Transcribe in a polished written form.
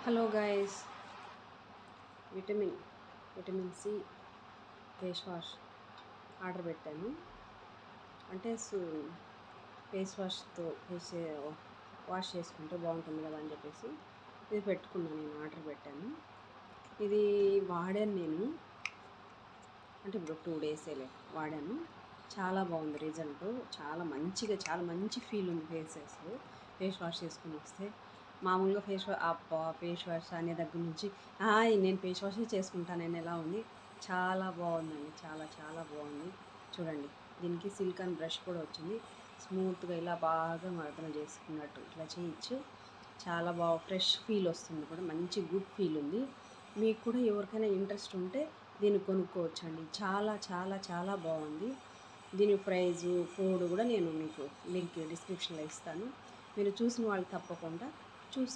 Hello guys, vitamin C face wash order పెట్టాను. అంటే face వాష్తో wash చేసుకుంటే బాగుంటుంది కదా అని చెప్పేసి ఇది పెట్టుకున్నాను. నేను ఆర్డర్ పెట్టాను. ఇది వాడాను నేను, అంటే ఇప్పుడు 2 డేసేలే వాడాను. చాలా బాగుంది రిజల్ట్. చాలా మంచి ఫీల్ ఉంది ఫేస్ వాష్ చేసుకుని వస్తే. మామూలుగా ఫేస్ వాష్ అనే దగ్గర నుంచి నేను ఫేస్ వాషే చేసుకుంటాను నేను ఎలా ఉంది. చాలా బాగుందండి, చాలా బాగుంది. చూడండి, దీనికి సిలికాన్ బ్రష్ కూడా వచ్చింది. స్మూత్గా ఇలా బాగా మర్దన చేసుకున్నట్టు ఇట్లా చేయొచ్చు. చాలా బాగా ఫ్రెష్ ఫీల్ వస్తుంది కూడా, మంచి గుడ్ ఫీల్ ఉంది. మీకు కూడా ఎవరికైనా ఇంట్రెస్ట్ ఉంటే దీన్ని కొనుక్కోవచ్చండి. చాలా బాగుంది. దీని ప్రైజు కోడ్ కూడా నేను మీకు లింక్ డిస్క్రిప్షన్లో ఇస్తాను. మీరు చూసిన వాళ్ళు తప్పకుండా చూసి